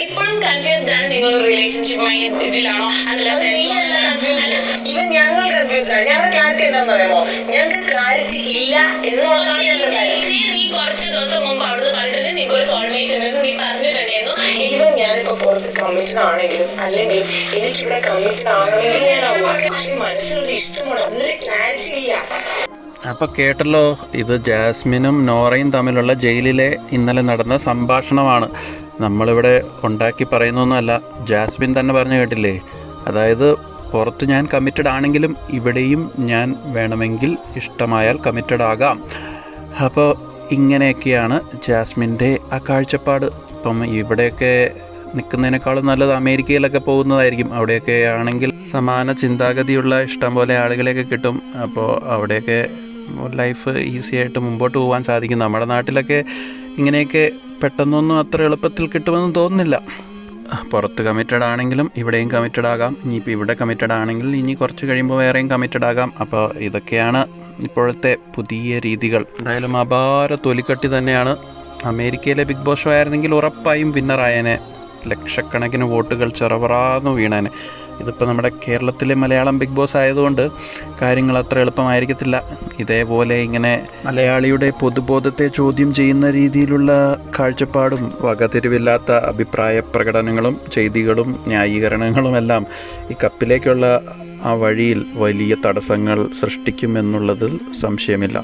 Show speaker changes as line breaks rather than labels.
ഇപ്പോഴും കൺഫ്യൂസ്ഡ് ആണ്. നിങ്ങൾ റിലേഷൻഷിപ്പുമായി ഇതിലാണോ അതല്ല
ഇവൻ ഞങ്ങൾ കൺഫ്യൂസ്ഡ് ആണ്. ഞങ്ങളുടെ ക്ലാരിറ്റി എന്താണെന്ന് അറിയാമോ? ഞങ്ങൾക്ക് ക്ലാരിറ്റി ഇല്ല എന്നുള്ളതാണ് ഞങ്ങളുടെ കാര്യം.
നീ കുറച്ച് ദിവസം മുമ്പ് അവിടുന്ന് പറഞ്ഞിട്ട് നീ ഒരു സോൾമേറ്റ് ഉണ്ടെന്ന് നീ പറഞ്ഞിട്ടുണ്ടായിരുന്നു.
ഈവൻ ഞാനിപ്പോ പുറത്ത് കമ്മിറ്റഡ് ആണെങ്കിലും അല്ലെങ്കിലും എനിക്കിവിടെ കമ്മിറ്റഡ് ആണെങ്കിലും ഞാനാവും. പക്ഷെ മനസ്സിലൊരു ഇഷ്ടമാണ്, അതിനൊരു ക്ലാരിറ്റി ഇല്ല.
അപ്പോൾ കേട്ടല്ലോ, ഇത് ജാസ്മിനും നോറയും തമ്മിലുള്ള ജയിലിലെ ഇന്നലെ നടന്ന സംഭാഷണമാണ്. നമ്മളിവിടെ ഉണ്ടാക്കി പറയുന്നൊന്നുമല്ല, ജാസ്മിൻ തന്നെ പറഞ്ഞു കേട്ടില്ലേ. അതായത് പുറത്ത് ഞാൻ കമ്മിറ്റഡ് ആണെങ്കിലും ഇവിടെയും ഞാൻ വേണമെങ്കിൽ ഇഷ്ടമായാൽ കമ്മിറ്റഡ് ആകാം. അപ്പോൾ ഇങ്ങനെയൊക്കെയാണ് ജാസ്മിൻ്റെ ആ കാഴ്ചപ്പാട്. ഇപ്പം ഇവിടെയൊക്കെ നിൽക്കുന്നതിനേക്കാളും നല്ലത് അമേരിക്കയിലൊക്കെ പോകുന്നതായിരിക്കും. അവിടെയൊക്കെ ആണെങ്കിൽ സമാന ചിന്താഗതിയുള്ള ഇഷ്ടം പോലെ ആളുകളെയൊക്കെ കിട്ടും. അപ്പോൾ അവിടെയൊക്കെ ലൈഫ് ഈസി ആയിട്ട് മുമ്പോട്ട് പോകാൻ സാധിക്കും. നമ്മുടെ നാട്ടിലൊക്കെ ഇങ്ങനെയൊക്കെ പെട്ടെന്നൊന്നും അത്ര എളുപ്പത്തിൽ കിട്ടുമെന്ന് തോന്നുന്നില്ല. പുറത്ത് കമ്മിറ്റഡ് ആണെങ്കിലും ഇവിടെയും കമ്മിറ്റഡ് ആകാം. ഇനിയിപ്പോൾ ഇവിടെ കമ്മിറ്റഡ് ആണെങ്കിൽ ഇനി കുറച്ച് കഴിയുമ്പോൾ വേറെയും കമ്മിറ്റഡ് ആകാം. അപ്പോൾ ഇതൊക്കെയാണ് ഇപ്പോഴത്തെ പുതിയ രീതികൾ. എന്തായാലും അപാര തൊലിക്കട്ടി തന്നെയാണ്. അമേരിക്കയിലെ ബിഗ് ബോസ് ഷോ ആയിരുന്നെങ്കിൽ ഉറപ്പായും വിന്നറായേനെ. ലക്ഷക്കണക്കിന് വോട്ടുകൾ ചെറവറാന്ന് വീണേനെ. ഇതിപ്പോൾ നമ്മുടെ കേരളത്തിലെ മലയാളം ബിഗ് ബോസ് ആയതുകൊണ്ട് കാര്യങ്ങൾ അത്ര എളുപ്പമായിരിക്കത്തില്ല. ഇതേപോലെ ഇങ്ങനെ മലയാളിയുടെ പൊതുബോധത്തെ ചോദ്യം ചെയ്യുന്ന രീതിയിലുള്ള കാഴ്ചപ്പാടും വകതിരിവില്ലാത്ത അഭിപ്രായ പ്രകടനങ്ങളും ചെയ്തികളും ന്യായീകരണങ്ങളുമെല്ലാം ഈ കപ്പിലേക്കുള്ള ആ വഴിയിൽ വലിയ തടസ്സങ്ങൾ സൃഷ്ടിക്കുമെന്നുള്ളതിൽ സംശയമില്ല.